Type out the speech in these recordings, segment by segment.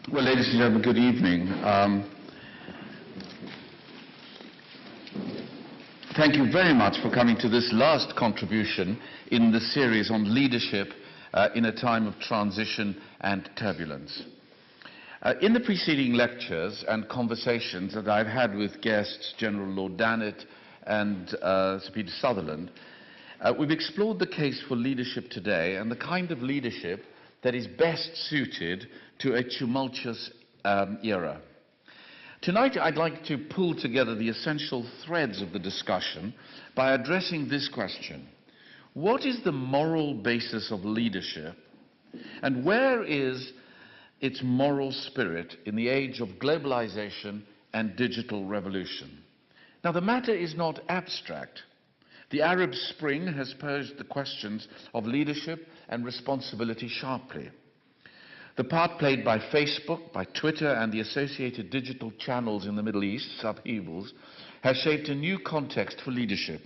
Well, ladies and gentlemen, good evening. Thank you very much for coming to this last contribution in the series on leadership in a time of transition and turbulence. In the preceding lectures and conversations that I've had with guests, General Lord Dannatt and Sir Peter Sutherland, we've explored the case for leadership today and the kind of leadership that is best suited to a tumultuous era. Tonight I'd like to pull together the essential threads of the discussion by addressing this question: what is the moral basis of leadership, and where is its moral spirit in the age of globalization and digital revolution? Now, the matter is not abstract. The Arab Spring has posed the questions of leadership and responsibility sharply. The part played by Facebook, by Twitter, and the associated digital channels in the Middle East's upheavals has shaped a new context for leadership.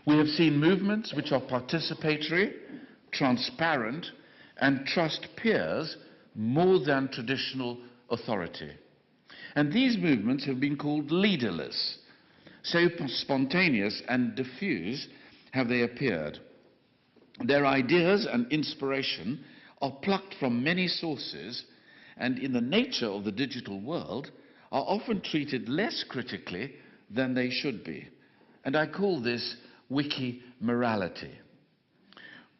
We have seen movements which are participatory, transparent, and trust peers more than traditional authority. And these movements have been called leaderless. So spontaneous and diffuse have they appeared. Their ideas and inspiration are plucked from many sources, and in the nature of the digital world are often treated less critically than they should be. And I call this wiki morality.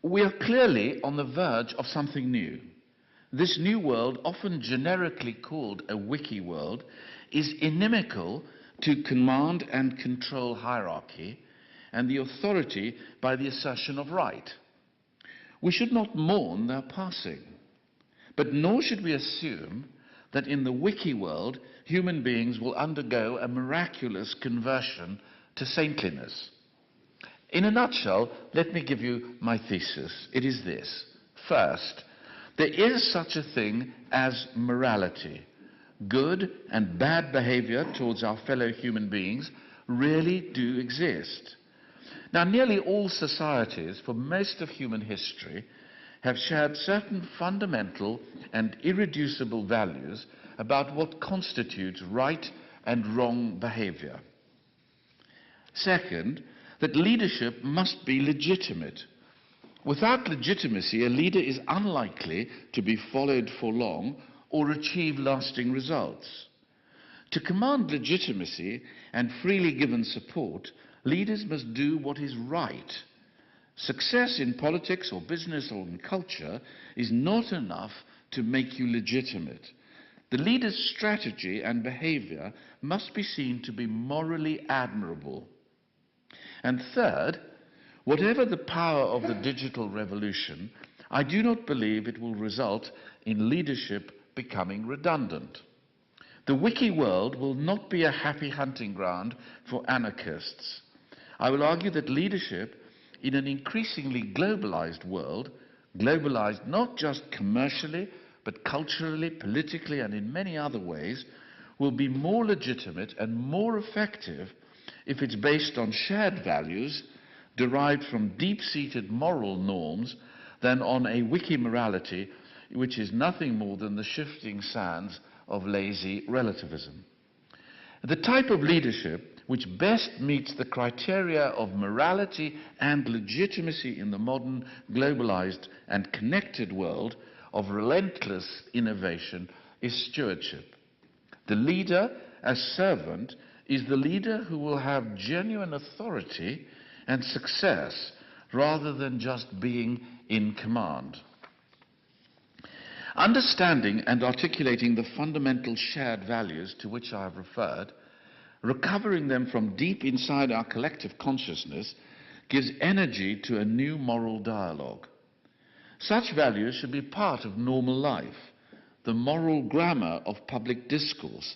We are clearly on the verge of something new. This new world, often generically called a wiki world, is inimical to command and control hierarchy and the authority by the assertion of right. We should not mourn their passing, but nor should we assume that in the wiki world human beings will undergo a miraculous conversion to saintliness. In a nutshell, let me give you my thesis. It is this: first, there is such a thing as morality. Good and bad behavior towards our fellow human beings really do exist. Now, nearly all societies for most of human history have shared certain fundamental and irreducible values about what constitutes right and wrong behavior. Second, that leadership must be legitimate. Without legitimacy, a leader is unlikely to be followed for long or achieve lasting results. To command legitimacy and freely given support, leaders must do what is right. Success in politics or business or in culture is not enough to make you legitimate. The leader's strategy and behavior must be seen to be morally admirable. And third, whatever the power of the digital revolution, I do not believe it will result in leadership becoming redundant. The wiki world will not be a happy hunting ground for anarchists. I will argue that leadership in an increasingly globalized world, globalized not just commercially, but culturally, politically, and in many other ways, will be more legitimate and more effective if it's based on shared values derived from deep-seated moral norms than on a wiki morality which is nothing more than the shifting sands of lazy relativism. The type of leadership which best meets the criteria of morality and legitimacy in the modern, globalized and connected world of relentless innovation is stewardship. The leader as servant is the leader who will have genuine authority and success rather than just being in command. Understanding and articulating the fundamental shared values to which I have referred, recovering them from deep inside our collective consciousness, gives energy to a new moral dialogue. Such values should be part of normal life, the moral grammar of public discourse,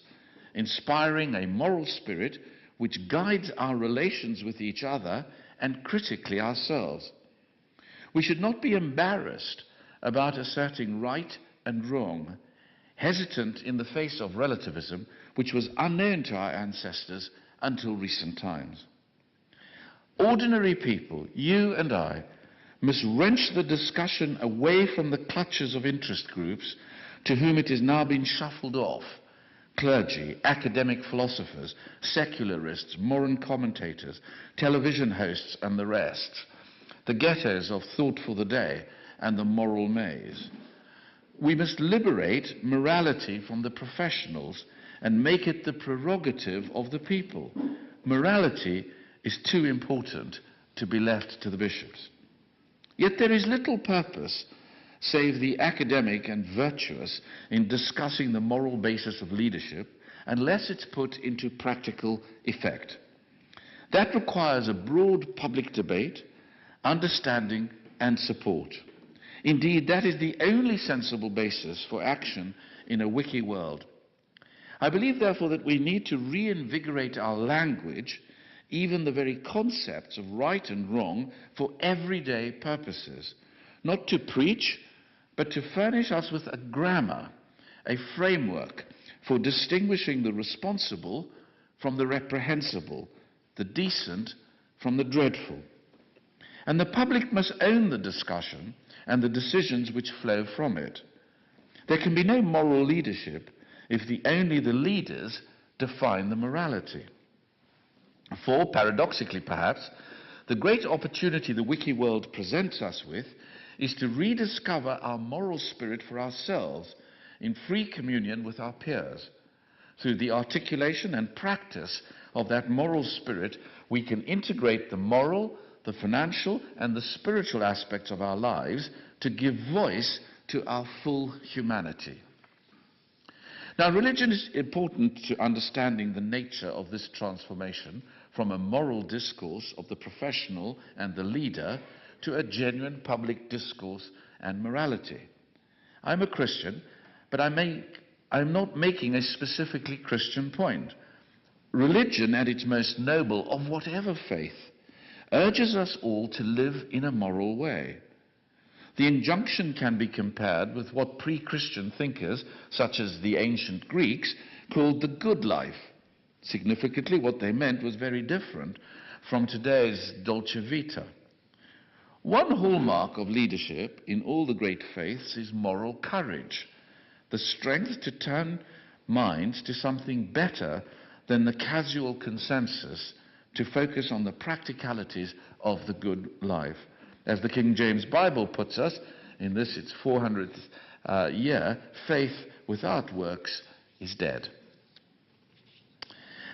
inspiring a moral spirit which guides our relations with each other and critically ourselves. We should not be embarrassed about asserting right and wrong, hesitant in the face of relativism, which was unknown to our ancestors until recent times. Ordinary people, you and I, must wrench the discussion away from the clutches of interest groups to whom it has now been shuffled off: clergy, academic philosophers, secularists, moral commentators, television hosts and the rest, the ghettos of Thought for the Day and the moral maze. We must liberate morality from the professionals and make it the prerogative of the people. Morality is too important to be left to the bishops. Yet there is little purpose, save the academic and virtuous, in discussing the moral basis of leadership unless it's put into practical effect. That requires a broad public debate, understanding and support. Indeed, that is the only sensible basis for action in a wiki world. I believe, therefore, that we need to reinvigorate our language, even the very concepts of right and wrong, for everyday purposes, not to preach, but to furnish us with a grammar, a framework for distinguishing the responsible from the reprehensible, the decent from the dreadful. And the public must own the discussion and the decisions which flow from it. There can be no moral leadership if only the leaders define the morality. For, paradoxically perhaps, the great opportunity the wiki world presents us with is to rediscover our moral spirit for ourselves in free communion with our peers. Through the articulation and practice of that moral spirit, we can integrate the moral, the financial and the spiritual aspects of our lives to give voice to our full humanity. Now, religion is important to understanding the nature of this transformation from a moral discourse of the professional and the leader to a genuine public discourse and morality. I'm a Christian, but I'm not making a specifically Christian point. Religion, at its most noble, of whatever faith, urges us all to live in a moral way. The injunction can be compared with what pre-Christian thinkers, such as the ancient Greeks, called the good life. Significantly, what they meant was very different from today's dolce vita. One hallmark of leadership in all the great faiths is moral courage, the strength to turn minds to something better than the casual consensus, to focus on the practicalities of the good life. As the King James Bible puts us, in this its 400th year, faith without works is dead.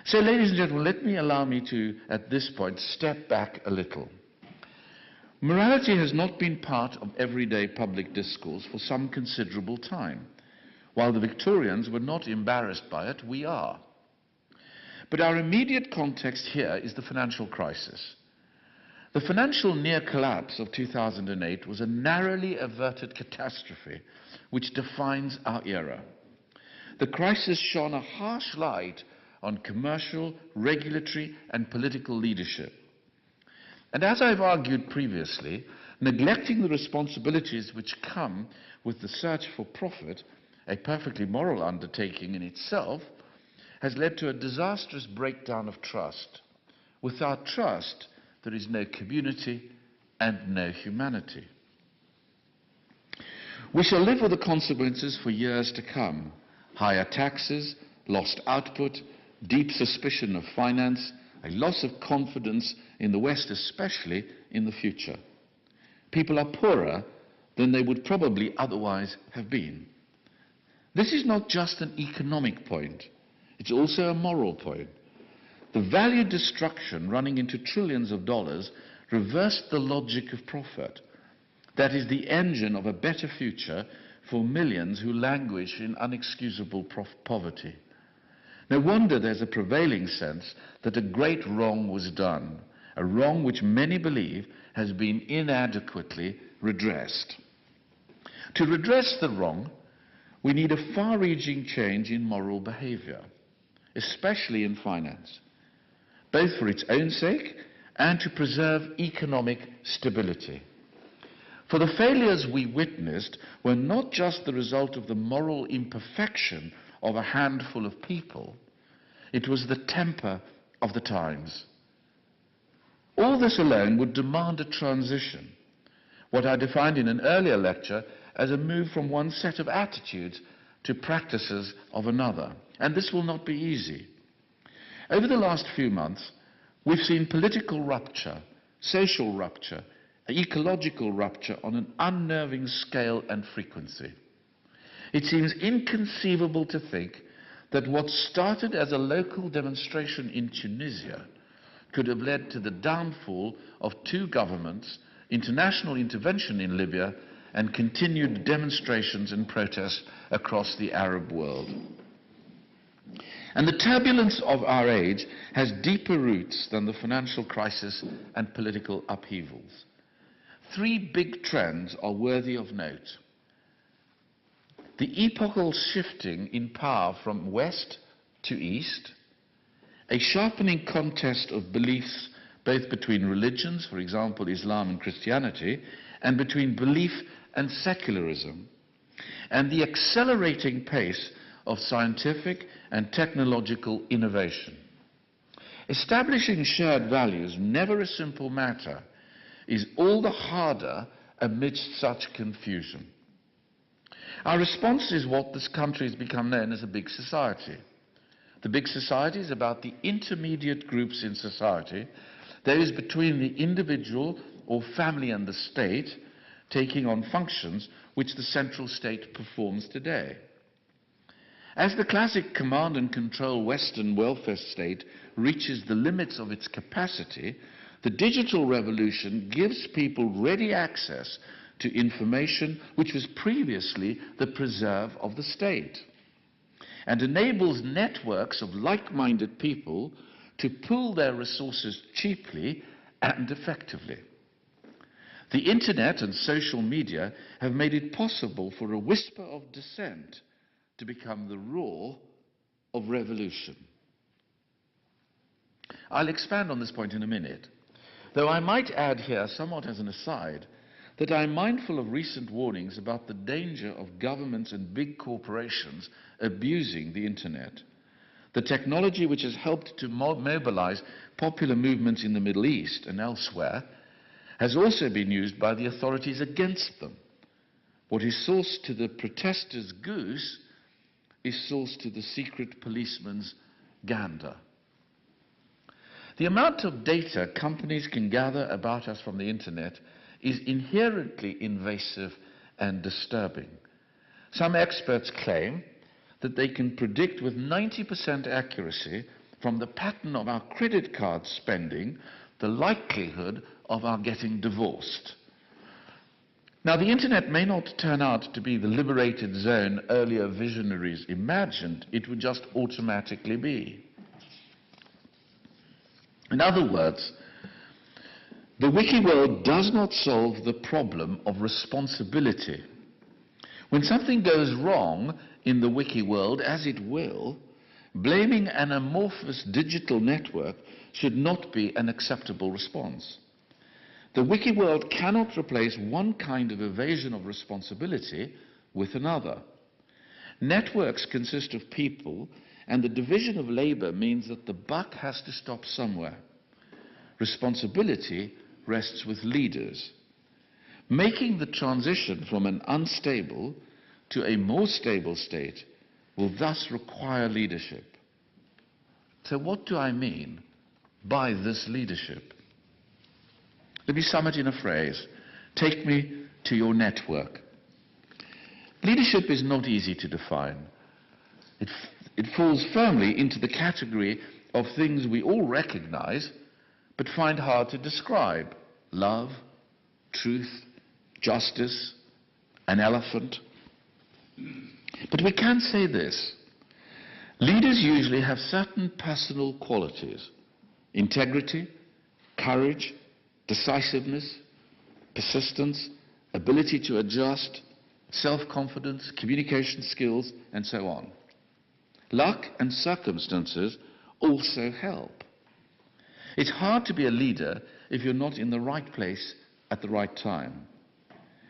So, ladies and gentlemen, allow me to, at this point, step back a little. Morality has not been part of everyday public discourse for some considerable time. While the Victorians were not embarrassed by it, we are. But our immediate context here is the financial crisis. The financial near collapse of 2008 was a narrowly averted catastrophe which defines our era. The crisis shone a harsh light on commercial, regulatory and political leadership. And as I've argued previously, neglecting the responsibilities which come with the search for profit, a perfectly moral undertaking in itself, has led to a disastrous breakdown of trust. Without trust, there is no community and no humanity. We shall live with the consequences for years to come: higher taxes, lost output, deep suspicion of finance, a loss of confidence in the West, especially in the future. People are poorer than they would probably otherwise have been. This is not just an economic point, it's also a moral point. The value destruction running into trillions of dollars reversed the logic of profit. That is the engine of a better future for millions who languish in unexcusable poverty. No wonder there's a prevailing sense that a great wrong was done, a wrong which many believe has been inadequately redressed. To redress the wrong, we need a far-reaching change in moral behavior, especially in finance, both for its own sake and to preserve economic stability. For the failures we witnessed were not just the result of the moral imperfection of a handful of people, it was the temper of the times. All this alone would demand a transition, what I defined in an earlier lecture as a move from one set of attitudes to practices of another. And this will not be easy. Over the last few months, we've seen political rupture, social rupture, ecological rupture on an unnerving scale and frequency. It seems inconceivable to think that what started as a local demonstration in Tunisia could have led to the downfall of two governments, international intervention in Libya, and continued demonstrations and protests across the Arab world. And the turbulence of our age has deeper roots than the financial crisis and political upheavals. Three big trends are worthy of note. The epochal shifting in power from west to east, a sharpening contest of beliefs both between religions, for example Islam and Christianity, and between belief and secularism, and the accelerating pace of scientific and technological innovation. Establishing shared values, never a simple matter, is all the harder amidst such confusion. Our response is what this country has become known as a big society. The big society is about the intermediate groups in society, those between the individual or family and the state, taking on functions which the central state performs today. As the classic command and control Western welfare state reaches the limits of its capacity, the digital revolution gives people ready access to information which was previously the preserve of the state, and enables networks of like-minded people to pool their resources cheaply and effectively. The internet and social media have made it possible for a whisper of dissent to become the roar of revolution. I'll expand on this point in a minute, though I might add here, somewhat as an aside, that I'm mindful of recent warnings about the danger of governments and big corporations abusing the internet. The technology which has helped to mobilize popular movements in the Middle East and elsewhere has also been used by the authorities against them. What is sourced to the protesters' goose is sourced to the secret policeman's gander. The amount of data companies can gather about us from the internet is inherently invasive and disturbing. Some experts claim that they can predict with 90% accuracy from the pattern of our credit card spending the likelihood of our getting divorced. Now, the internet may not turn out to be the liberated zone earlier visionaries imagined. It would just automatically be. In other words, the wiki world does not solve the problem of responsibility. When something goes wrong in the wiki world, as it will, blaming an amorphous digital network should not be an acceptable response. The wiki world cannot replace one kind of evasion of responsibility with another. Networks consist of people, and the division of labor means that the buck has to stop somewhere. Responsibility rests with leaders. Making the transition from an unstable to a more stable state will thus require leadership. So what do I mean by this leadership? Let me sum it in a phrase. Take me to your network. Leadership is not easy to define. It falls firmly into the category of things we all recognize but find hard to describe. Love, truth, justice, an elephant. But we can say this. Leaders usually have certain personal qualities: integrity, courage, decisiveness, persistence, ability to adjust, self-confidence, communication skills, and so on. Luck and circumstances also help. It's hard to be a leader if you're not in the right place at the right time.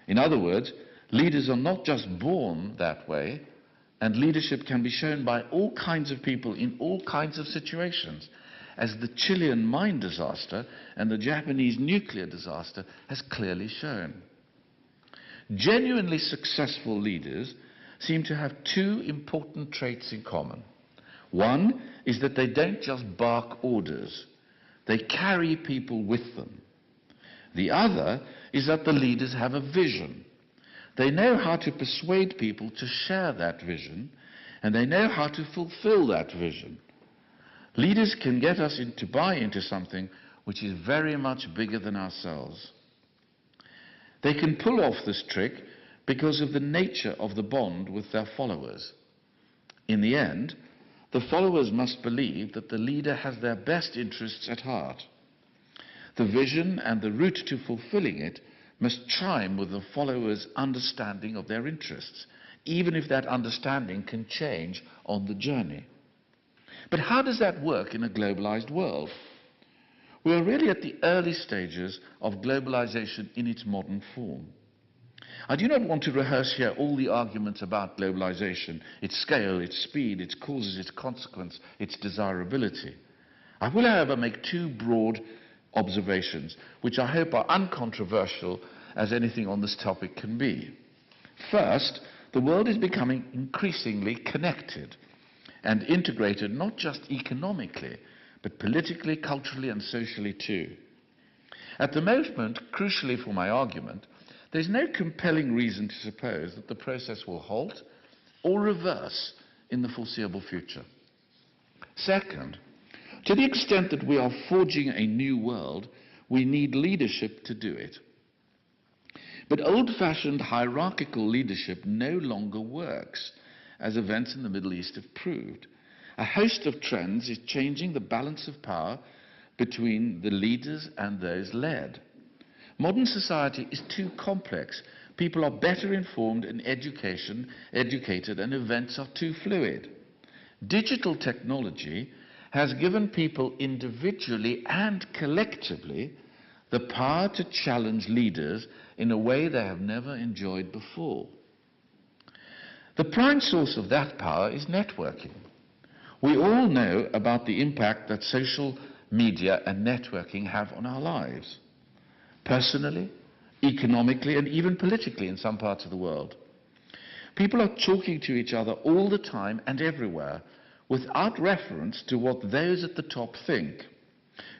In other words, leaders are not just born that way, and leadership can be shown by all kinds of people in all kinds of situations, as the Chilean mine disaster and the Japanese nuclear disaster has clearly shown. Genuinely successful leaders seem to have two important traits in common. One is that they don't just bark orders, they carry people with them. The other is that the leaders have a vision. They know how to persuade people to share that vision, and they know how to fulfill that vision. Leaders can get us to buy into something which is very much bigger than ourselves. They can pull off this trick because of the nature of the bond with their followers. In the end, the followers must believe that the leader has their best interests at heart. The vision and the route to fulfilling it must chime with the followers' understanding of their interests, even if that understanding can change on the journey. But how does that work in a globalized world? We are really at the early stages of globalization in its modern form. I do not want to rehearse here all the arguments about globalization, its scale, its speed, its causes, its consequence, its desirability. I will, however, make two broad observations, which I hope are uncontroversial as anything on this topic can be. First, the world is becoming increasingly connected and integrated, not just economically, but politically, culturally, and socially too. At the moment, crucially for my argument, there is no compelling reason to suppose that the process will halt or reverse in the foreseeable future. Second, to the extent that we are forging a new world, we need leadership to do it. But old-fashioned hierarchical leadership no longer works, as events in the Middle East have proved. A host of trends is changing the balance of power between the leaders and those led. Modern society is too complex. People are better informed and educated, and events are too fluid. Digital technology has given people individually and collectively the power to challenge leaders in a way they have never enjoyed before. The prime source of that power is networking. We all know about the impact that social media and networking have on our lives, personally, economically, and even politically in some parts of the world. People are talking to each other all the time and everywhere, without reference to what those at the top think.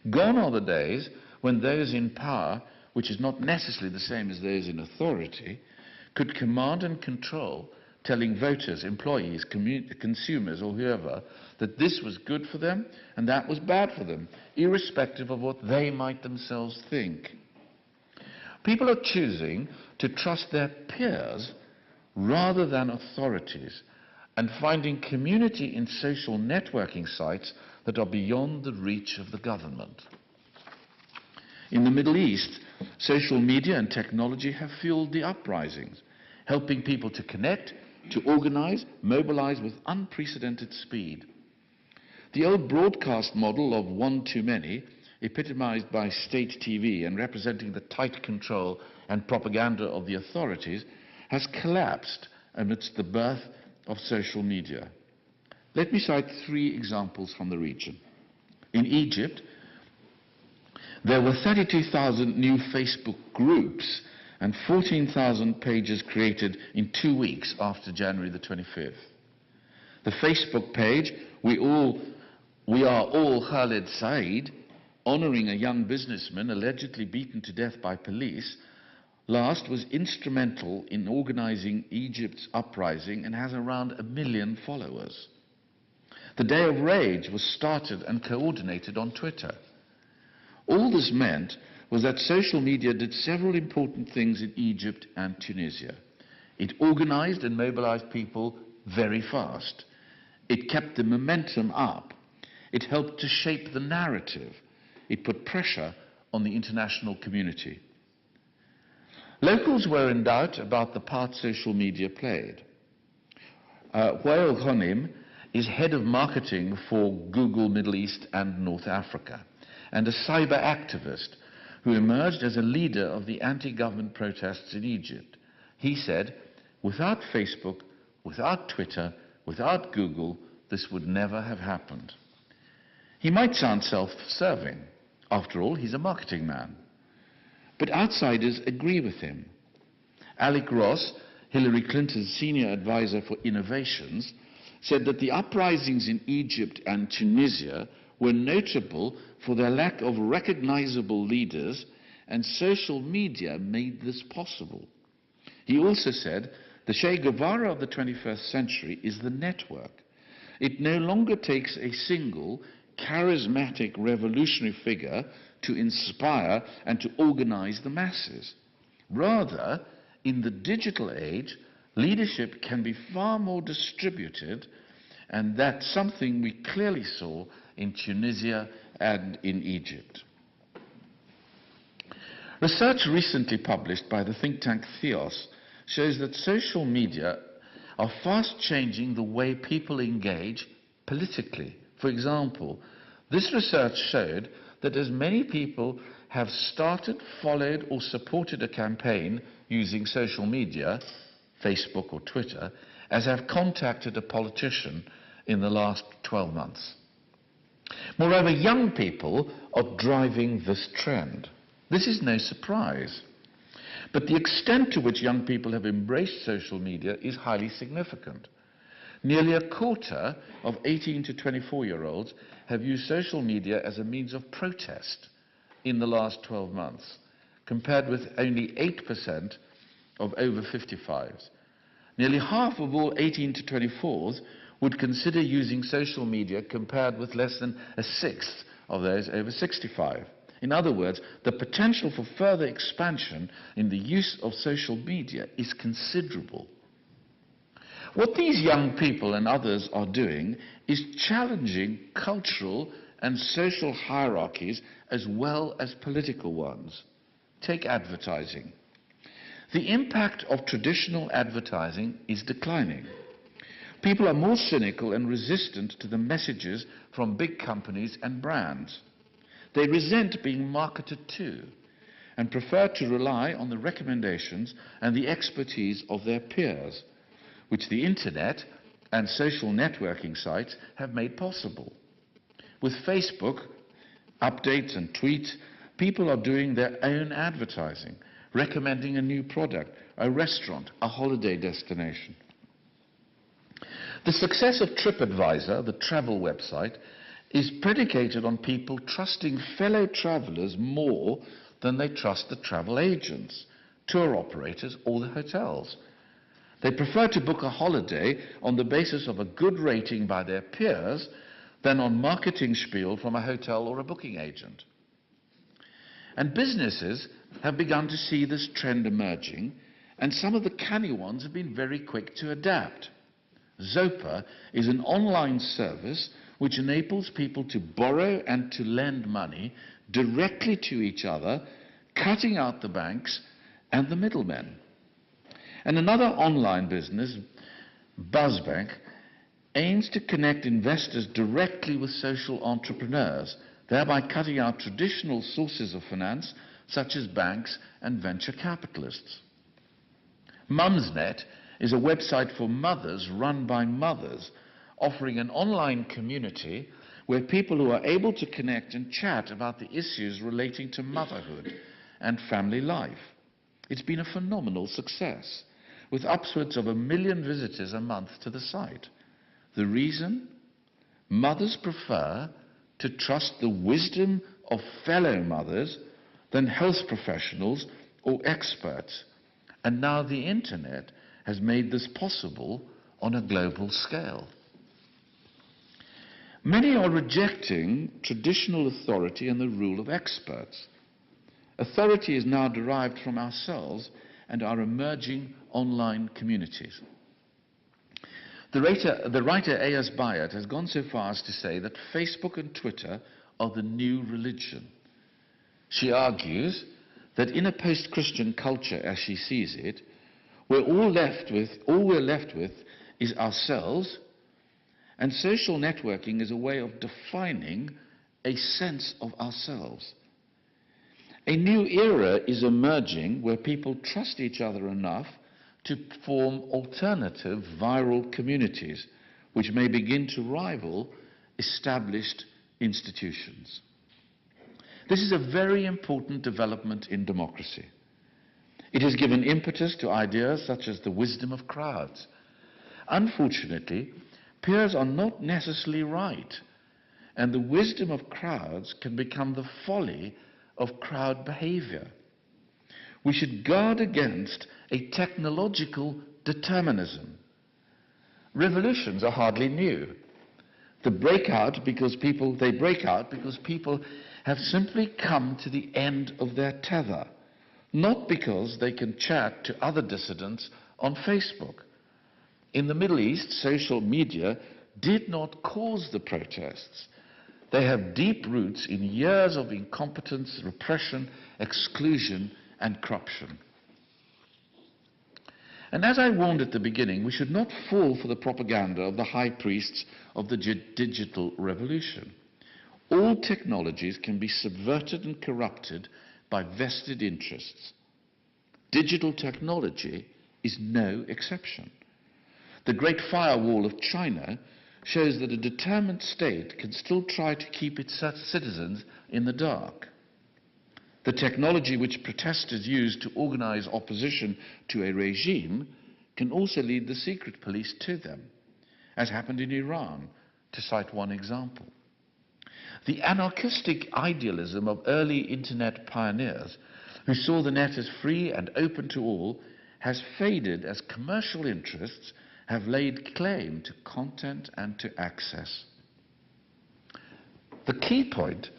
Gone are the days when those in power, which is not necessarily the same as those in authority, could command and control, telling voters, employees, consumers, or whoever, that this was good for them and that was bad for them, irrespective of what they might themselves think. People are choosing to trust their peers rather than authorities, and finding community in social networking sites that are beyond the reach of the government. In the Middle East, social media and technology have fueled the uprisings, helping people to connect, to organize, mobilize with unprecedented speed. The old broadcast model of one to many, epitomized by state TV and representing the tight control and propaganda of the authorities, has collapsed amidst the birth of social media. Let me cite three examples from the region. In Egypt, there were 32,000 new Facebook groups and 14,000 pages created in 2 weeks after January the 25th. The Facebook page, We Are All Khaled Said, honoring a young businessman allegedly beaten to death by police, last was instrumental in organizing Egypt's uprising and has around 1 million followers. The Day of Rage was started and coordinated on Twitter. All this meant was that social media did several important things in Egypt and Tunisia. It organized and mobilized people very fast. It kept the momentum up. It helped to shape the narrative. It put pressure on the international community. Locals were in doubt about the part social media played. Wael Ghanim is head of marketing for Google Middle East and North Africa, and a cyber activist who emerged as a leader of the anti-government protests in Egypt. He said, without Facebook, without Twitter, without Google, this would never have happened. He might sound self-serving. After all, he's a marketing man. But outsiders agree with him. Alec Ross Hillary Clinton's senior advisor for innovations, said that the uprisings in Egypt and Tunisia were notable for their lack of recognizable leaders, and social media made this possible. He also said, the Che Guevara of the 21st century is the network. It no longer takes a single, charismatic revolutionary figure to inspire and to organize the masses. Rather, in the digital age, leadership can be far more distributed, and that's something we clearly saw in Tunisia and in Egypt. Research recently published by the think tank Theos shows that social media are fast changing the way people engage politically. For example, this research showed that as many people have started, followed, or supported a campaign using social media, Facebook or Twitter, as have contacted a politician in the last 12 months. Moreover, young people are driving this trend. This is no surprise. But the extent to which young people have embraced social media is highly significant. Nearly a quarter of 18 to 24-year-olds have used social media as a means of protest in the last 12 months, compared with only 8% of over 55s. Nearly half of all 18 to 24s would consider using social media, compared with less than a sixth of those over 65. In other words, the potential for further expansion in the use of social media is considerable. What these young people and others are doing is challenging cultural and social hierarchies as well as political ones. Take advertising. The impact of traditional advertising is declining. People are more cynical and resistant to the messages from big companies and brands. They resent being marketed to and prefer to rely on the recommendations and the expertise of their peers, which the internet and social networking sites have made possible. With Facebook, updates and tweets, people are doing their own advertising, recommending a new product, a restaurant, a holiday destination. The success of TripAdvisor, the travel website, is predicated on people trusting fellow travelers more than they trust the travel agents, tour operators, or the hotels. They prefer to book a holiday on the basis of a good rating by their peers than on marketing spiel from a hotel or a booking agent. And businesses have begun to see this trend emerging, and some of the canny ones have been very quick to adapt. Zopa is an online service which enables people to borrow and to lend money directly to each other, cutting out the banks and the middlemen. And another online business, BuzzBank, aims to connect investors directly with social entrepreneurs, thereby cutting out traditional sources of finance such as banks and venture capitalists. Mumsnet is a website for mothers run by mothers, offering an online community where people who are able to connect and chat about the issues relating to motherhood and family life. It's been a phenomenal success, with upwards of 1 million visitors a month to the site. The reason? Mothers prefer to trust the wisdom of fellow mothers than health professionals or experts. And now the internet has made this possible on a global scale. Many are rejecting traditional authority and the rule of experts. Authority is now derived from ourselves and our emerging online communities. The writer A.S. Byatt has gone so far as to say that Facebook and Twitter are the new religion. She argues that in a post-Christian culture, as she sees it, all we're left with is ourselves, and social networking is a way of defining a sense of ourselves. A new era is emerging where people trust each other enough to form alternative viral communities, which may begin to rival established institutions. This is a very important development in democracy. It has given impetus to ideas such as the wisdom of crowds. Unfortunately, peers are not necessarily right, and the wisdom of crowds can become the folly of crowd behavior. We should guard against a technological determinism. Revolutions are hardly new. They break out because people have simply come to the end of their tether, not because they can chat to other dissidents on Facebook. In the Middle East, social media did not cause the protests. They have deep roots in years of incompetence, repression, exclusion, and corruption. And as I warned at the beginning, we should not fall for the propaganda of the high priests of the digital revolution. All technologies can be subverted and corrupted by vested interests. Digital technology is no exception. The Great Firewall of China shows that a determined state can still try to keep its citizens in the dark. The technology which protesters use to organize opposition to a regime can also lead the secret police to them, as happened in Iran, to cite one example. The anarchistic idealism of early internet pioneers who saw the net as free and open to all has faded as commercial interests have laid claim to content and to access. The key point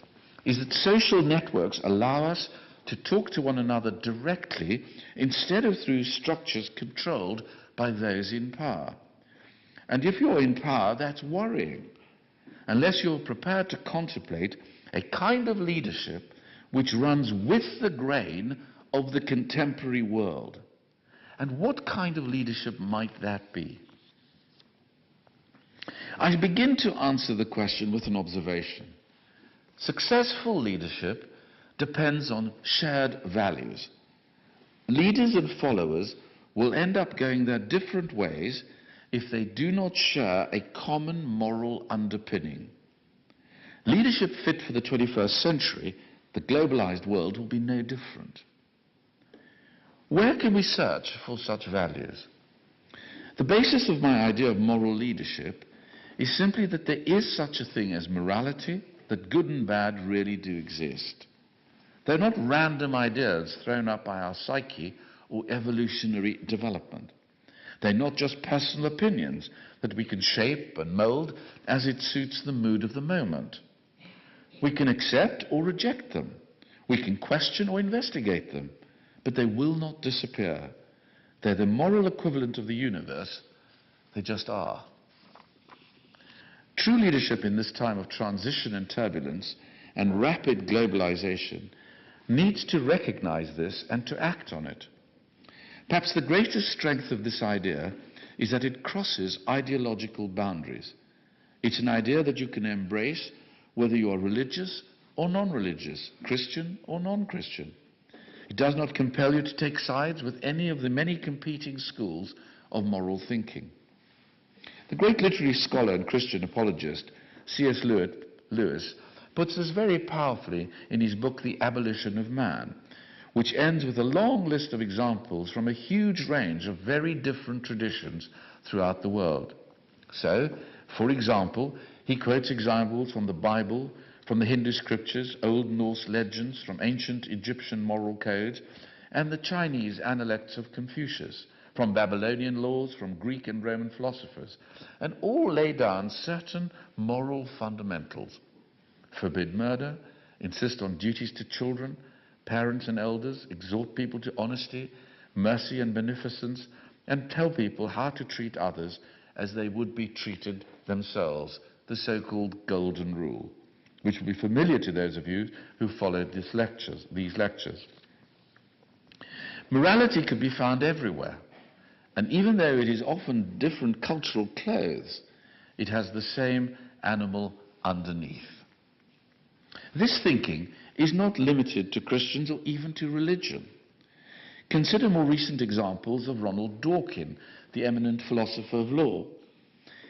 is that social networks allow us to talk to one another directly instead of through structures controlled by those in power. And if you're in power, that's worrying, unless you're prepared to contemplate a kind of leadership which runs with the grain of the contemporary world. And what kind of leadership might that be? I begin to answer the question with an observation. Successful leadership depends on shared values. Leaders and followers will end up going their different ways if they do not share a common moral underpinning. Leadership fit for the 21st century, the globalized world, will be no different. Where can we search for such values? The basis of my idea of moral leadership is simply that there is such a thing as morality, that good and bad really do exist. They're not random ideas thrown up by our psyche or evolutionary development. They're not just personal opinions that we can shape and mold as it suits the mood of the moment. We can accept or reject them. We can question or investigate them, but they will not disappear. They're the moral equivalent of the universe. They just are. True leadership in this time of transition and turbulence and rapid globalization needs to recognize this and to act on it. Perhaps the greatest strength of this idea is that it crosses ideological boundaries. It's an idea that you can embrace whether you are religious or non-religious, Christian or non-Christian. It does not compel you to take sides with any of the many competing schools of moral thinking. The great literary scholar and Christian apologist C.S. Lewis puts this very powerfully in his book The Abolition of Man, which ends with a long list of examples from a huge range of very different traditions throughout the world. So, for example, he quotes examples from the Bible, from the Hindu scriptures, Old Norse legends, from ancient Egyptian moral codes, and the Chinese Analects of Confucius, from Babylonian laws, from Greek and Roman philosophers, and all lay down certain moral fundamentals. Forbid murder, insist on duties to children, parents and elders, exhort people to honesty, mercy and beneficence, and tell people how to treat others as they would be treated themselves, the so-called golden rule, which will be familiar to those of you who followed these lectures. Morality could be found everywhere, and even though it is often different cultural clothes, it has the same animal underneath. This thinking is not limited to Christians or even to religion. Consider more recent examples of Ronald Dworkin, the eminent philosopher of law.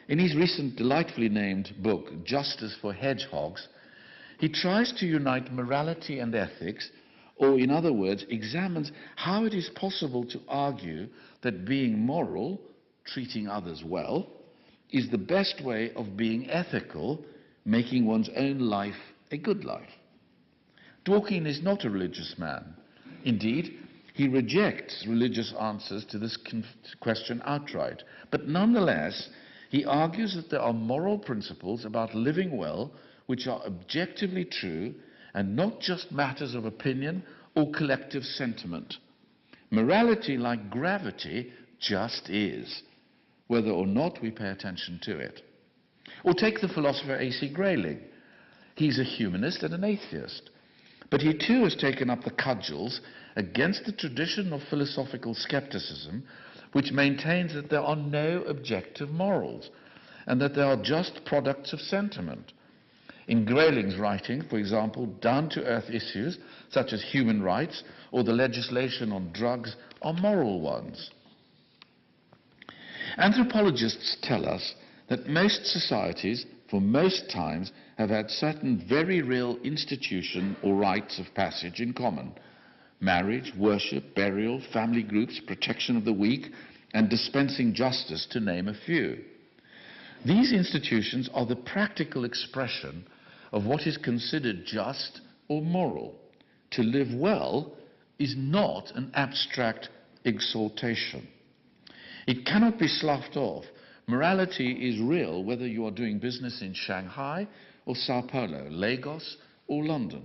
In his recent delightfully named book, Justice for Hedgehogs, he tries to unite morality and ethics or in other words, examines how it is possible to argue that being moral, treating others well, is the best way of being ethical, making one's own life a good life. Dworkin is not a religious man. Indeed, he rejects religious answers to this question outright. But nonetheless, he argues that there are moral principles about living well which are objectively true and not just matters of opinion or collective sentiment. Morality, like gravity, just is, whether or not we pay attention to it. Or take the philosopher A.C. Grayling. He's a humanist and an atheist. But he too has taken up the cudgels against the tradition of philosophical skepticism, which maintains that there are no objective morals and that they are just products of sentiment. In Grayling's writing, for example, down-to-earth issues such as human rights or the legislation on drugs are moral ones. Anthropologists tell us that most societies, for most times, have had certain very real institutions or rites of passage in common: marriage, worship, burial, family groups, protection of the weak, and dispensing justice, to name a few. These institutions are the practical expression of what is considered just or moral. To live well is not an abstract exaltation. It cannot be sloughed off. Morality is real whether you are doing business in Shanghai or Sao Paulo, Lagos or London.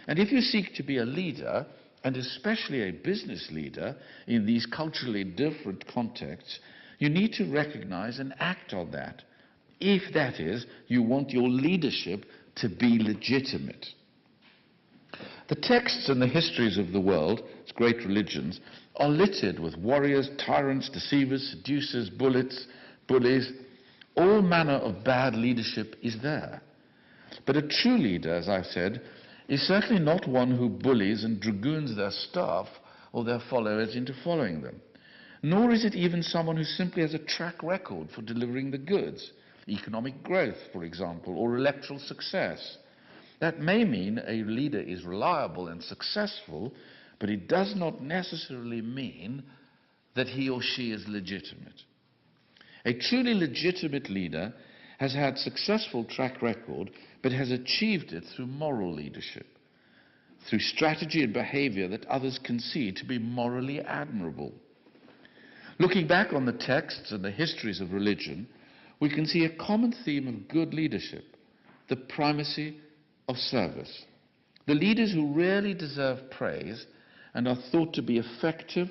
And if you seek to be a leader, and especially a business leader, in these culturally different contexts, you need to recognize and act on that, if that is, you want your leadership to be legitimate. The texts and the histories of the world, its great religions, are littered with warriors, tyrants, deceivers, seducers, bullies. All manner of bad leadership is there. But a true leader, as I've said, is certainly not one who bullies and dragoons their staff or their followers into following them. Nor is it even someone who simply has a track record for delivering the goods, economic growth, for example, or electoral success. That may mean a leader is reliable and successful, but it does not necessarily mean that he or she is legitimate. A truly legitimate leader has had successful track record, but has achieved it through moral leadership, through strategy and behavior that others can see to be morally admirable. Looking back on the texts and the histories of religion, we can see a common theme of good leadership: the primacy of service. The leaders who really deserve praise and are thought to be effective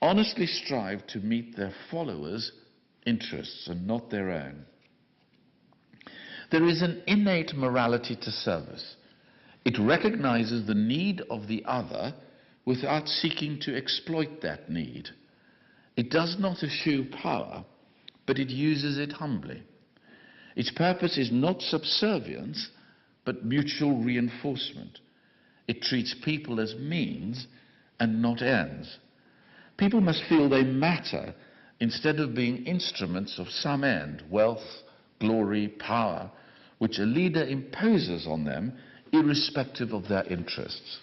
honestly strive to meet their followers' interests and not their own. There is an innate morality to service. It recognizes the need of the other without seeking to exploit that need. It does not eschew power, but it uses it humbly. Its purpose is not subservience, but mutual reinforcement. It treats people as means and not ends. People must feel they matter instead of being instruments of some end, wealth, glory, power, which a leader imposes on them irrespective of their interests.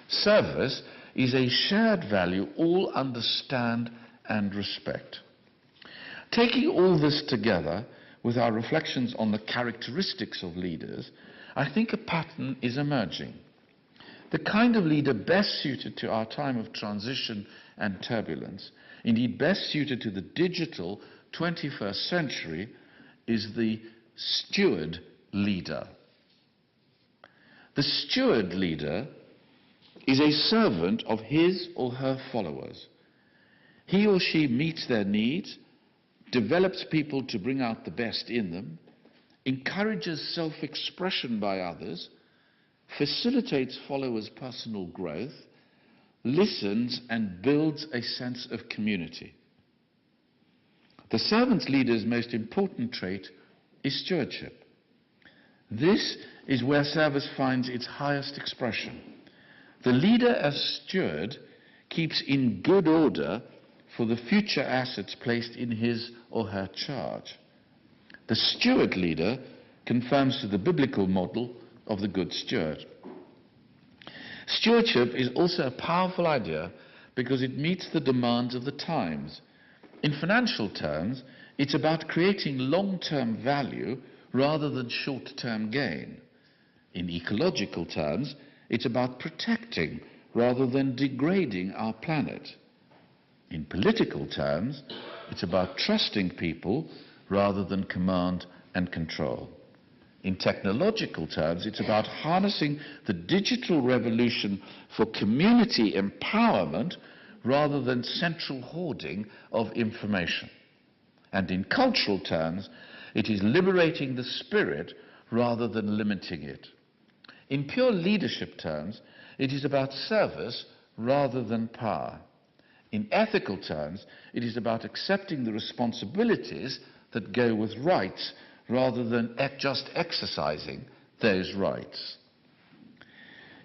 Service is a shared value all understand and respect. Taking all this together with our reflections on the characteristics of leaders, I think a pattern is emerging. The kind of leader best suited to our time of transition and turbulence, indeed best suited to the digital 21st century, is the steward leader. The steward leader is a servant of his or her followers. He or she meets their needs, develops people to bring out the best in them, encourages self-expression by others, facilitates followers' personal growth, listens and builds a sense of community. The servant leader's most important trait is stewardship. This is where service finds its highest expression. The leader as steward keeps in good order for the future assets placed in his or her charge. The steward leader conforms to the biblical model of the good steward. Stewardship is also a powerful idea because it meets the demands of the times. In financial terms, it's about creating long-term value rather than short-term gain. In ecological terms, it's about protecting rather than degrading our planet. In political terms, it's about trusting people rather than command and control. In technological terms, it's about harnessing the digital revolution for community empowerment rather than central hoarding of information. And in cultural terms, it is liberating the spirit rather than limiting it. In pure leadership terms, it is about service rather than power. In ethical terms, it is about accepting the responsibilities that go with rights rather than just exercising those rights.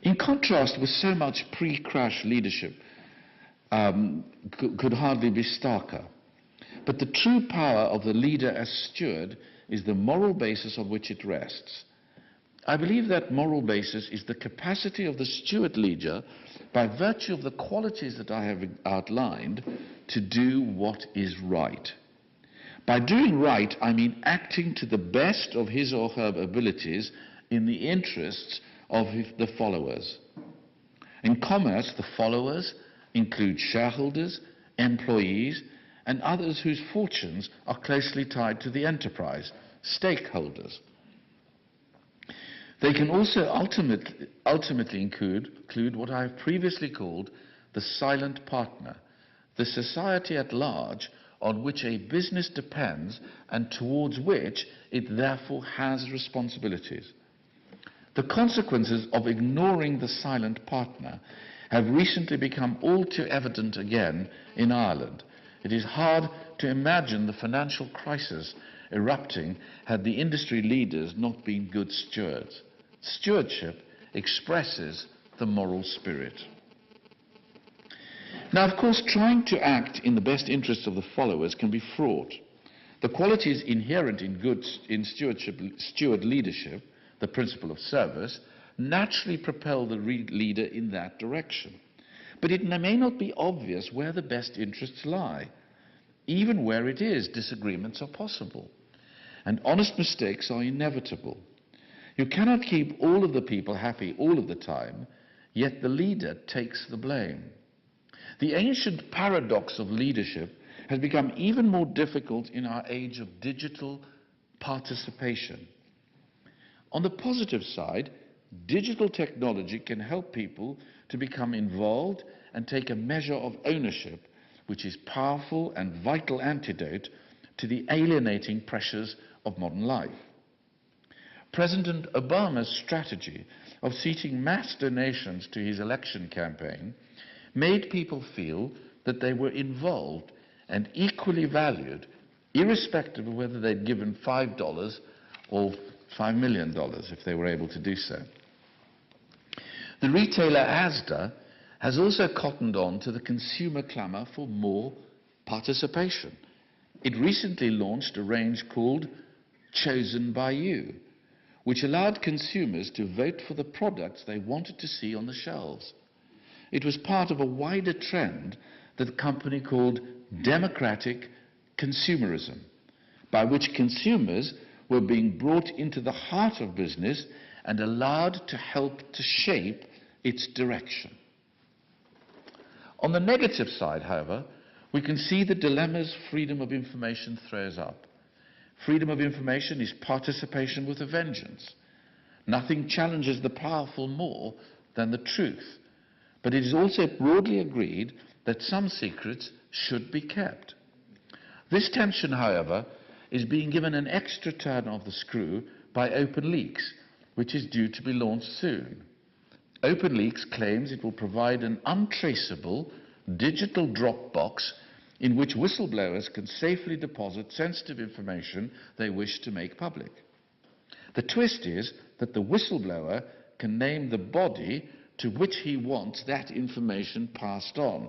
In contrast with so much pre-crash leadership, could hardly be starker. But the true power of the leader as steward is the moral basis on which it rests. I believe that moral basis is the capacity of the steward leader, by virtue of the qualities that I have outlined, to do what is right. By doing right, I mean acting to the best of his or her abilities in the interests of the followers. In commerce, the followers include shareholders, employees, and others whose fortunes are closely tied to the enterprise, stakeholders. They can also ultimately include what I have previously called the silent partner, the society at large on which a business depends and towards which it therefore has responsibilities. The consequences of ignoring the silent partner have recently become all too evident again in Ireland. It is hard to imagine the financial crisis erupting had the industry leaders not been good stewards. Stewardship expresses the moral spirit. Now, of course, trying to act in the best interests of the followers can be fraught. The qualities inherent in steward leadership, the principle of service, naturally propel the leader in that direction. But it may not be obvious where the best interests lie. Even where it is, disagreements are possible. And honest mistakes are inevitable. You cannot keep all of the people happy all of the time, yet the leader takes the blame. The ancient paradox of leadership has become even more difficult in our age of digital participation. On the positive side, digital technology can help people to become involved and take a measure of ownership, which is powerful and vital antidote to the alienating pressures of modern life. President Obama's strategy of seeking mass donations to his election campaign made people feel that they were involved and equally valued, irrespective of whether they'd given $5 or $5 million if they were able to do so. The retailer Asda has also cottoned on to the consumer clamour for more participation. It recently launched a range called Chosen by You, which allowed consumers to vote for the products they wanted to see on the shelves. It was part of a wider trend that the company called democratic consumerism, by which consumers were being brought into the heart of business and allowed to help to shape its direction. On the negative side, however, we can see the dilemmas freedom of information throws up. Freedom of information is participation with a vengeance. Nothing challenges the powerful more than the truth, but it is also broadly agreed that some secrets should be kept. This tension, however, is being given an extra turn of the screw by OpenLeaks, which is due to be launched soon. OpenLeaks claims it will provide an untraceable digital Dropbox in which whistleblowers can safely deposit sensitive information they wish to make public. The twist is that the whistleblower can name the body to which he wants that information passed on.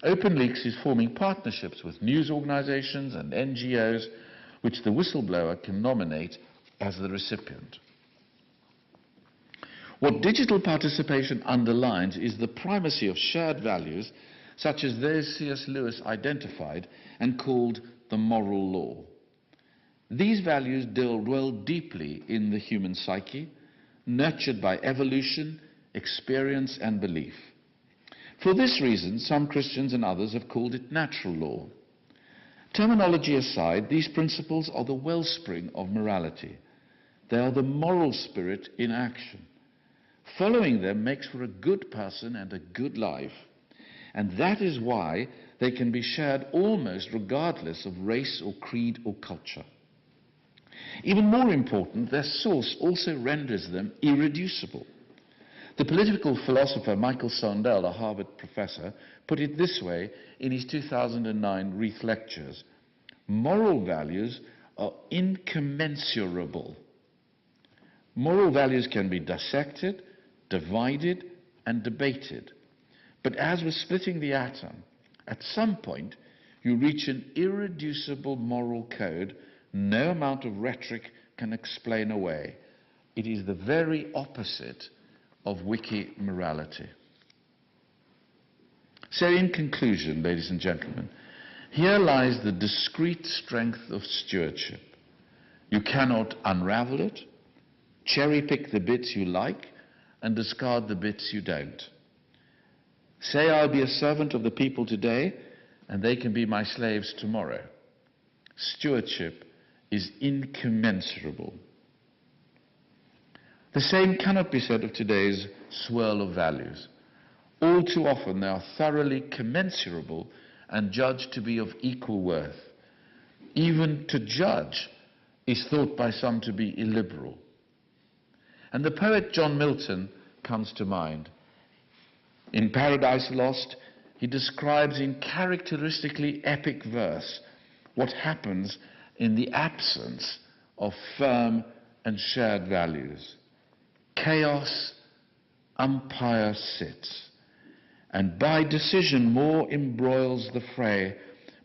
OpenLeaks is forming partnerships with news organizations and NGOs which the whistleblower can nominate as the recipient. What digital participation underlines is the primacy of shared values, such as those C.S. Lewis identified and called the moral law. These values dwell deeply in the human psyche, nurtured by evolution, experience, and belief. For this reason, some Christians and others have called it natural law. Terminology aside, these principles are the wellspring of morality. They are the moral spirit in action. Following them makes for a good person and a good life, and that is why they can be shared almost regardless of race or creed or culture. Even more important, their source also renders them irreducible. The political philosopher Michael Sandel, a Harvard professor, put it this way in his 2009 Reith Lectures: moral values are incommensurable. Moral values can be dissected, divided, and debated. But as with splitting the atom, at some point you reach an irreducible moral code no amount of rhetoric can explain away. It is the very opposite of wiki morality. So in conclusion, ladies and gentlemen, here lies the discrete strength of stewardship. You cannot unravel it, cherry-pick the bits you like, and discard the bits you don't. Say I'll be a servant of the people today, and they can be my slaves tomorrow. Stewardship is incommensurable. The same cannot be said of today's swirl of values. All too often they are thoroughly commensurable and judged to be of equal worth. Even to judge is thought by some to be illiberal. And the poet John Milton comes to mind. In Paradise Lost, he describes in characteristically epic verse what happens in the absence of firm and shared values. Chaos, umpire sits, and by decision more embroils the fray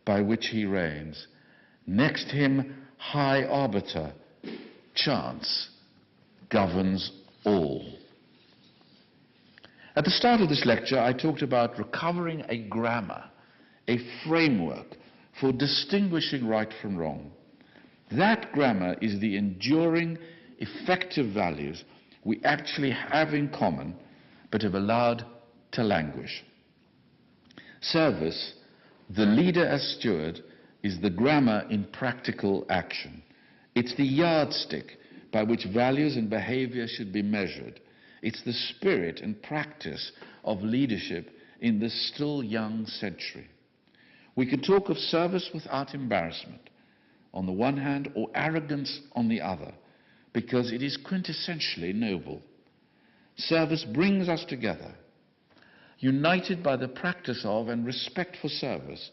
by which he reigns. Next him, high arbiter, chance governs all. At the start of this lecture, I talked about recovering a grammar, a framework for distinguishing right from wrong. That grammar is the enduring, effective values we actually have in common, but have allowed to languish. Service, the leader as steward, is the grammar in practical action. It's the yardstick by which values and behavior should be measured. It's the spirit and practice of leadership in this still young century. We can talk of service without embarrassment on the one hand, or arrogance on the other, because it is quintessentially noble. Service brings us together. United by the practice of and respect for service,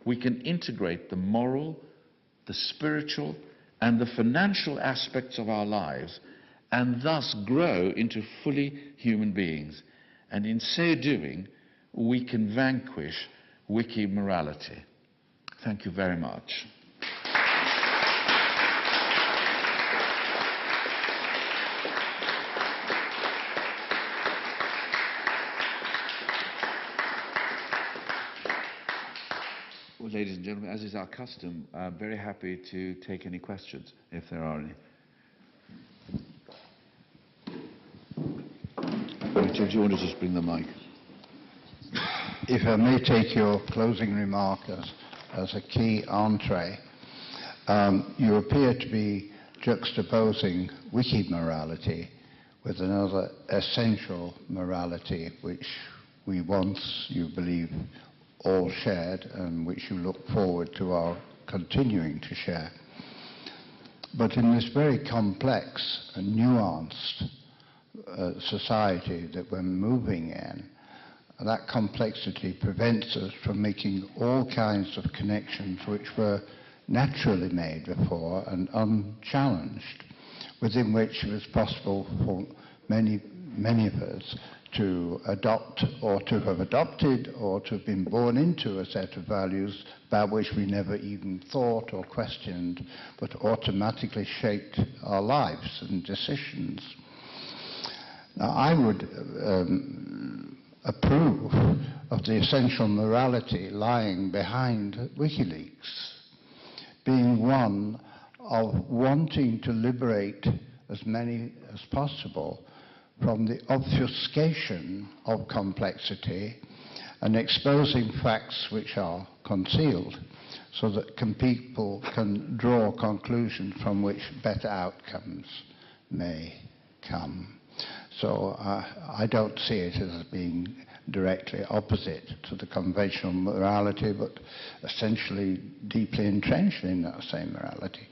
we can integrate the moral, the spiritual, and the financial aspects of our lives, and thus grow into fully human beings. And in so doing, we can vanquish wiki morality. Thank you very much. Well, ladies and gentlemen, as is our custom, I'm very happy to take any questions, if there are any. Richard, do you want to just bring the mic? If I may take your closing remark as a key entree, you appear to be juxtaposing wiki morality with another essential morality which we once, you believe, all shared and which you look forward to our continuing to share. But in this very complex and nuanced society that we're moving in, that complexity prevents us from making all kinds of connections which were naturally made before and unchallenged, within which it was possible for many of us to adopt or to have adopted or to have been born into a set of values about which we never even thought or questioned, but automatically shaped our lives and decisions. Now, I would approve of the essential morality lying behind WikiLeaks, being one of wanting to liberate as many as possible from the obfuscation of complexity and exposing facts which are concealed, so that people can draw conclusions from which better outcomes may come. So I don't see it as being directly opposite to the conventional morality, but essentially deeply entrenched in that same morality.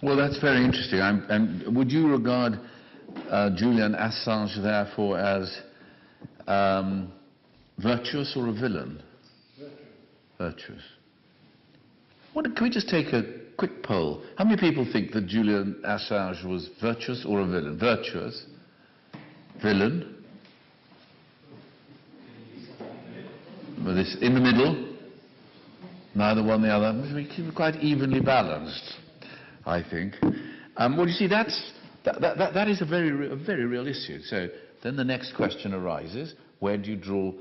Well, that's very interesting. And would you regard Julian Assange, therefore, as virtuous or a villain? Virtuous. Can we just take a quick poll? How many people think that Julian Assange was virtuous or a villain? Virtuous. Villain. In the middle. Neither one the other. We keep it quite evenly balanced, I think. Well, you see, that is a very real issue. So then the next question arises: where do you draw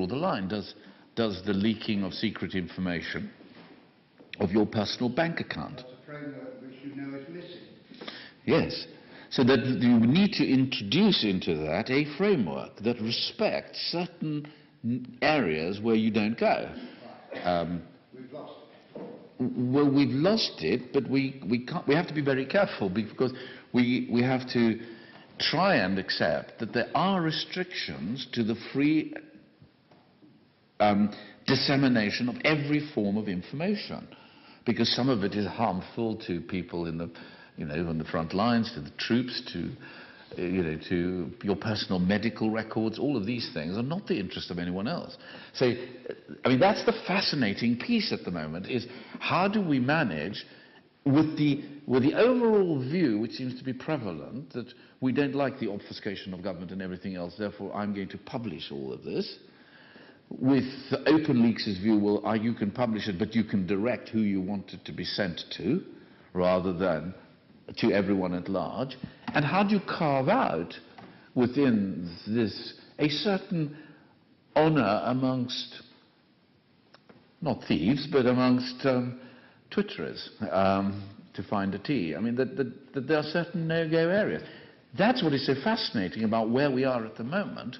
the line? Does the leaking of secret information of your personal bank account? That's a framework which you know is missing. Yes. So that you need to introduce into that a framework that respects certain areas where you don't go. We've lost it. Well, we've lost it, but we have to be very careful, because we have to try and accept that there are restrictions to the free dissemination of every form of information, because some of it is harmful to people in the, on the front lines, to the troops, to your personal medical records. All of these things are not the interest of anyone else. So, I mean, that's the fascinating piece at the moment, is how do we manage with the overall view, which seems to be prevalent, that we don't like the obfuscation of government and everything else, therefore I'm going to publish all of this, with the OpenLeaks' view, well, you can publish it, but you can direct who you want it to be sent to, rather than to everyone at large. And how do you carve out within this a certain honor amongst, not thieves, but amongst Twitterers, to find a tea? I mean, that there are certain no-go areas. That's what is so fascinating about where we are at the moment,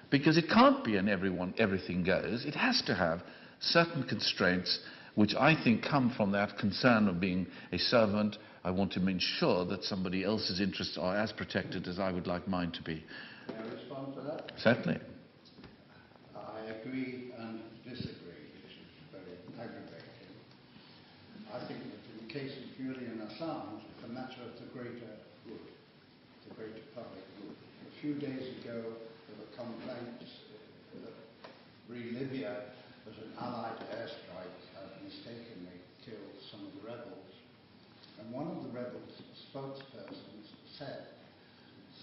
because it can't be an everything goes. It has to have certain constraints, which I think come from that concern of being a servant. I want to ensure that somebody else's interests are as protected as I would like mine to be. May I respond to that? Certainly. I agree and disagree, which is very aggravating. I think that in the case of Julian Assange, it's a matter of the greater good, the greater public good. A few days ago, there were complaints that Libya was an Allied airstrike had mistakenly killed some of the rebels. And one of the rebels' spokespersons said,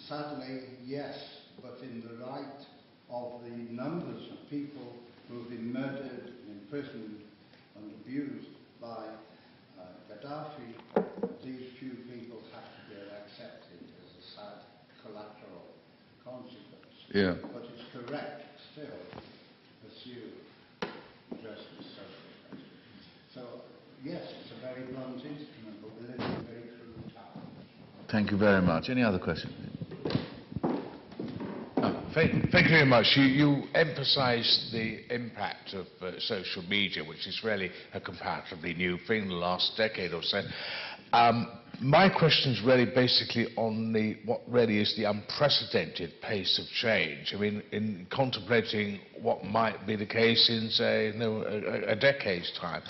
sadly, yes, but in the light of the numbers of people who have been murdered, imprisoned and abused by Gaddafi, these few people have to be accepted as a sad collateral consequence. Yeah. But it's correct still to pursue justice social. So, yes, it's a very blunt instrument, but we live in a very crude time. Thank you very much. Any other questions? Thank you very much. You emphasised the impact of social media, which is really a comparatively new thing in the last decade or so. My question is really basically on what really is the unprecedented pace of change. I mean, in contemplating what might be the case in, say, a decade's time,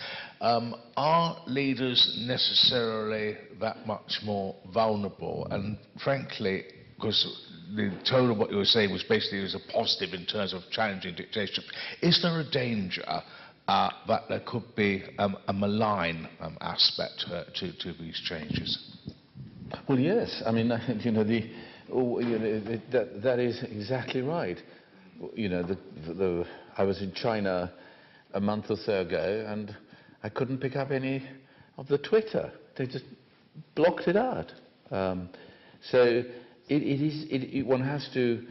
are leaders necessarily that much more vulnerable? And frankly, because the tone of what you were saying was basically a positive in terms of challenging dictatorship, is there a danger that there could be a malign aspect to these changes? Well, yes. I mean, that is exactly right. I was in China a month or so ago, and I couldn't pick up any of the Twitter. They just blocked it out. So one has to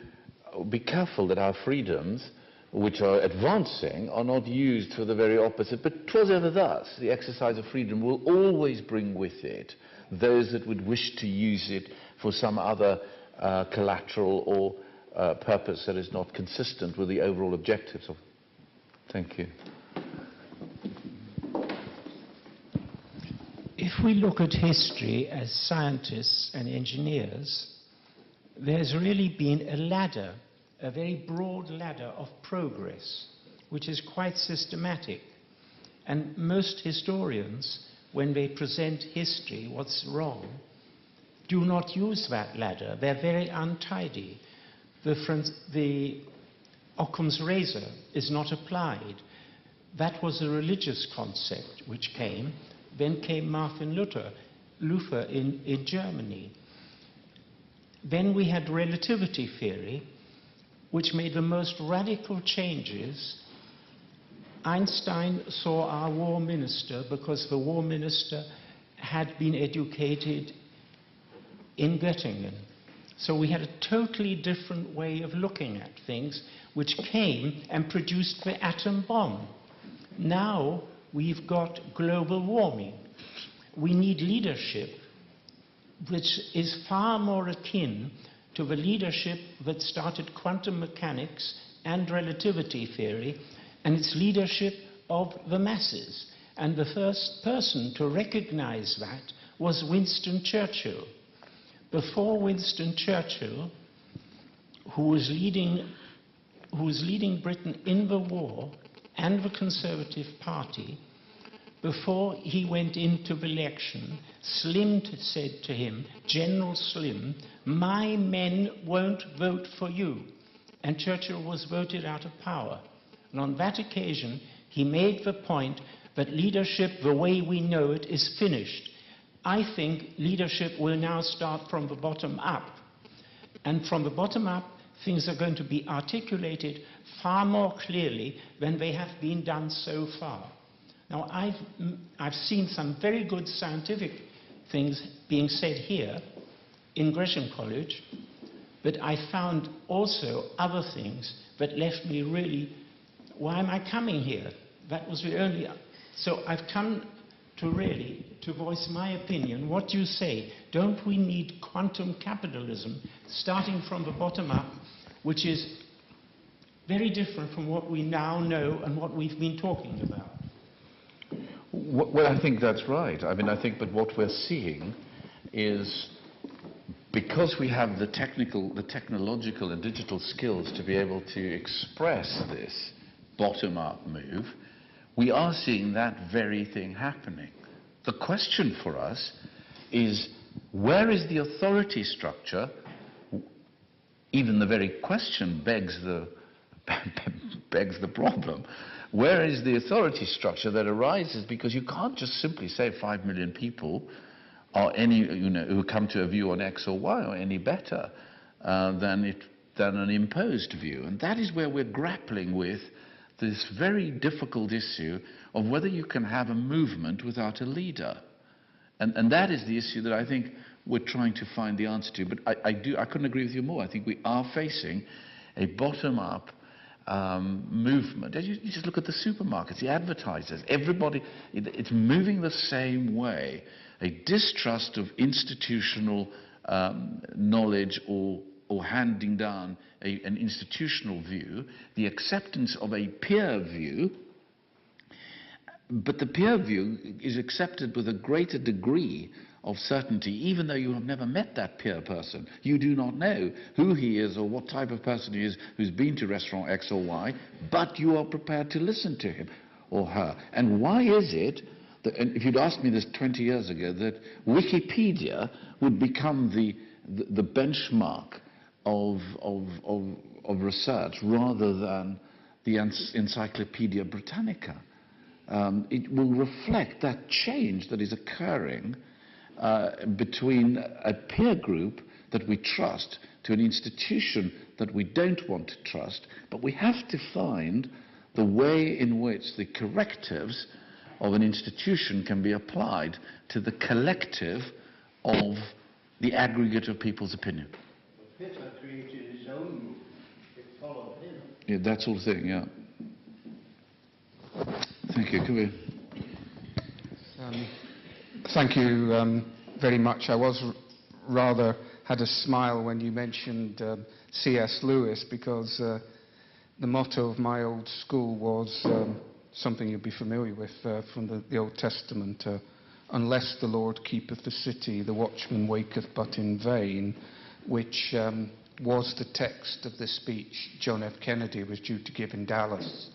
be careful that our freedoms, which are advancing, are not used for the very opposite. But 'twas ever thus. The exercise of freedom will always bring with it those that would wish to use it for some other collateral or purpose that is not consistent with the overall objectives of. Thank you. If we look at history as scientists and engineers, there's really been a ladder, a very broad ladder of progress, which is quite systematic. And most historians, when they present history, what's wrong, do not use that ladder. They're very untidy. The Occam's razor is not applied. That was a religious concept which came. Then came Martin Luther in Germany. Then we had relativity theory, which made the most radical changes. Einstein saw our war minister because the war minister had been educated in Göttingen. So we had a totally different way of looking at things, which came and produced the atom bomb. Now we've got global warming. We need leadership which is far more akin to the leadership that started quantum mechanics and relativity theory, and it's leadership of the masses. And the first person to recognize that was Winston Churchill. Before Winston Churchill, who was leading Britain in the war and the Conservative Party, before he went into the election, Slim said to him, General Slim, my men won't vote for you. And Churchill was voted out of power. And on that occasion, he made the point that leadership, the way we know it, is finished. I think leadership will now start from the bottom up. And from the bottom up, things are going to be articulated far more clearly than they have been done so far. Now, I've seen some very good scientific things being said here in Gresham College, but I found also other things that left me really, why am I coming here? That was the only... So I've come to really to voice my opinion. What do you say? Don't we need quantum capitalism starting from the bottom up, which is very different from what we now know and what we've been talking about? Well, I think that's right. I mean, I think, but what we're seeing is, because we have the technological and digital skills to be able to express this bottom-up move, we are seeing that very thing happening. The question for us is, where is the authority structure? Even the very question begs the problem. Where is the authority structure that arises? Because you can't just simply say 5 million people are who come to a view on X or Y are any better than an imposed view. And that is where we're grappling with this very difficult issue of whether you can have a movement without a leader. And that is the issue that I think we're trying to find the answer to. But I couldn't agree with you more. I think we are facing a bottom-up movement. You just look at the supermarkets, the advertisers, everybody, it's moving the same way. A distrust of institutional knowledge or handing down an institutional view, the acceptance of a peer view, but the peer view is accepted with a greater degree of certainty, even though you have never met that peer person. You do not know who he is or what type of person he is who's been to restaurant X or Y, but you are prepared to listen to him or her. And why is it that, and if you'd asked me this 20 years ago, that Wikipedia would become the benchmark of research rather than the Encyclopedia Britannica? It will reflect that change that is occurring between a peer group that we trust to an institution that we don't want to trust, but we have to find the way in which the correctives of an institution can be applied to the collective of the aggregate of people's opinion. Yeah, that sort of thing, yeah. Thank you. Can we... Thank you very much. I rather had a smile when you mentioned C.S. Lewis, because the motto of my old school was something you'd be familiar with from the Old Testament. Unless the Lord keepeth the city, the watchman waketh but in vain, which was the text of the speech John F. Kennedy was due to give in Dallas.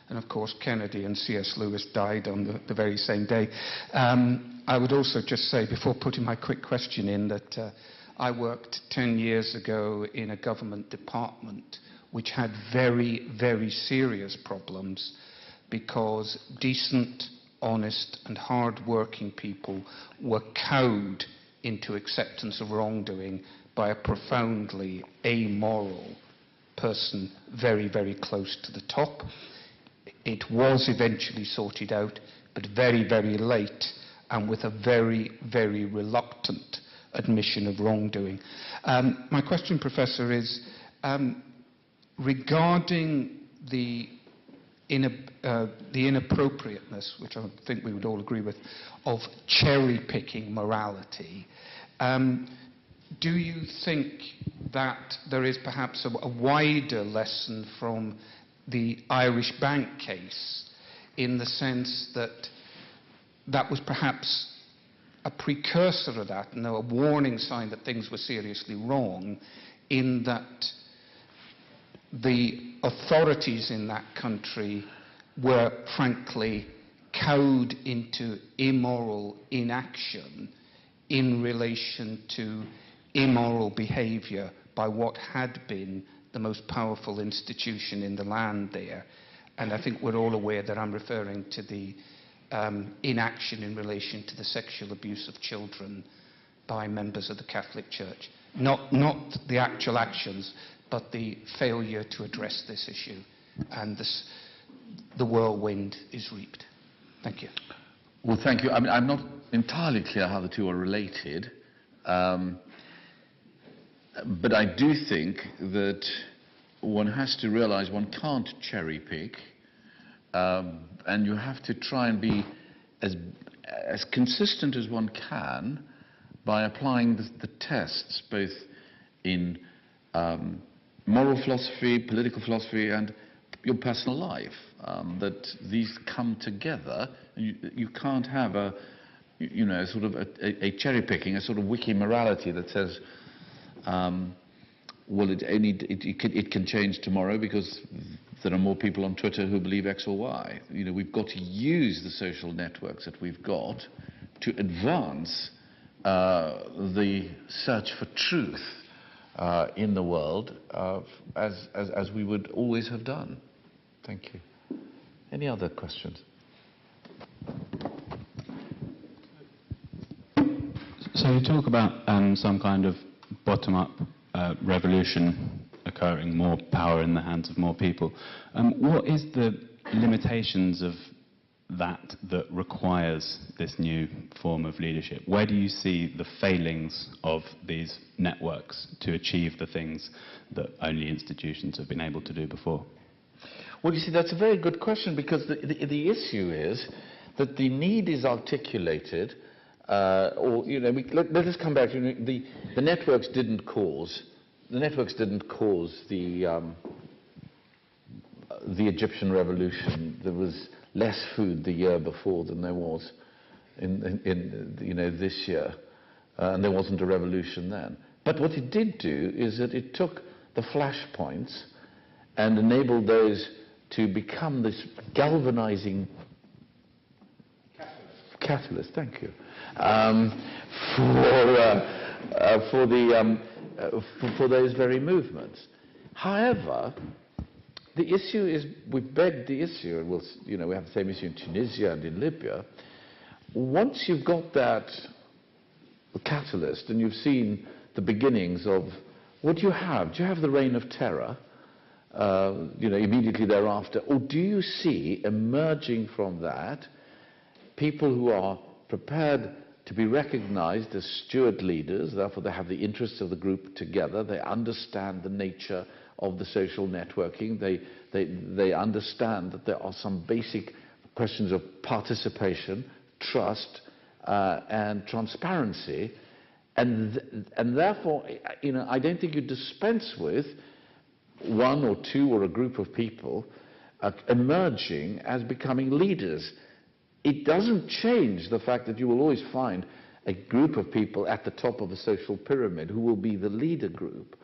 And of course, Kennedy and C.S. Lewis died on the very same day. I would also just say, before putting my quick question in, that I worked 10 years ago in a government department which had very, very serious problems because decent, honest and hard-working people were cowed into acceptance of wrongdoing by a profoundly amoral person very, very close to the top. It was eventually sorted out, but very, very late, and with a very, very reluctant admission of wrongdoing. My question, Professor, is regarding the inappropriateness, which I think we would all agree with, of cherry-picking morality. Do you think that there is perhaps a wider lesson from the Irish bank case, in the sense that that was perhaps a precursor of that, and a warning sign that things were seriously wrong, in that the authorities in that country were frankly cowed into immoral inaction in relation to immoral behaviour by what had been the most powerful institution in the land there. And I think we're all aware that I'm referring to the inaction in relation to the sexual abuse of children by members of the Catholic Church. Not the actual actions, but the failure to address this issue. And the whirlwind is reaped. Thank you. Well, thank you. I mean, I'm not entirely clear how the two are related. But I do think that one has to realize one can't cherry pick, and you have to try and be as consistent as one can by applying the tests, both in moral philosophy, political philosophy, and your personal life, that these come together. You can't have a sort of a cherry picking, a sort of wiki morality that says, well, it can change tomorrow because there are more people on Twitter who believe X or Y. We've got to use the social networks that we've got to advance the search for truth in the world, as we would always have done. Thank you. Any other questions? So you talk about some kind of bottom-up revolution occurring, more power in the hands of more people. What is the limitations of that requires this new form of leadership? Where do you see the failings of these networks to achieve the things that only institutions have been able to do before? Well, you see, that's a very good question, because the issue is that the need is articulated, let us come back to the networks didn't cause the Egyptian revolution. There was less food the year before than there was in this year, and there wasn't a revolution then. But what it did do is that it took the flashpoints and enabled those to become this galvanizing catalyst. Thank you. For those very movements. However, the issue is, we begged the issue, and we have the same issue in Tunisia and in Libya. Once you've got that catalyst and you've seen the beginnings of, what do you have? Do you have the reign of terror, immediately thereafter? Or do you see emerging from that people who are prepared to be recognized as steward leaders, therefore they have the interests of the group together, they understand the nature of the social networking. They understand that there are some basic questions of participation, trust, and transparency, and therefore, I don't think you dispense with one or two or a group of people emerging as becoming leaders. It doesn't change the fact that you will always find a group of people at the top of the social pyramid who will be the leader group.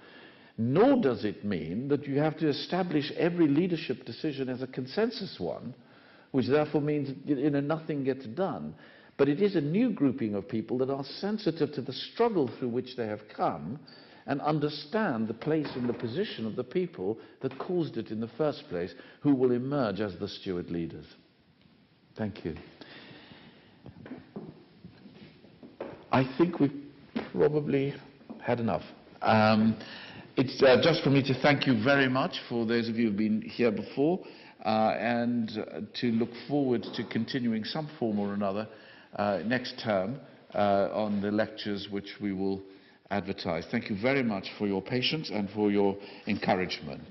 Nor does it mean that you have to establish every leadership decision as a consensus one, which therefore means nothing gets done. But it is a new grouping of people that are sensitive to the struggle through which they have come and understand the place and the position of the people that caused it in the first place, who will emerge as the steward leaders. Thank you. I think we've probably had enough. It's just for me to thank you very much for those of you who've been here before, and to look forward to continuing some form or another next term on the lectures which we will advertise. Thank you very much for your patience and for your encouragement.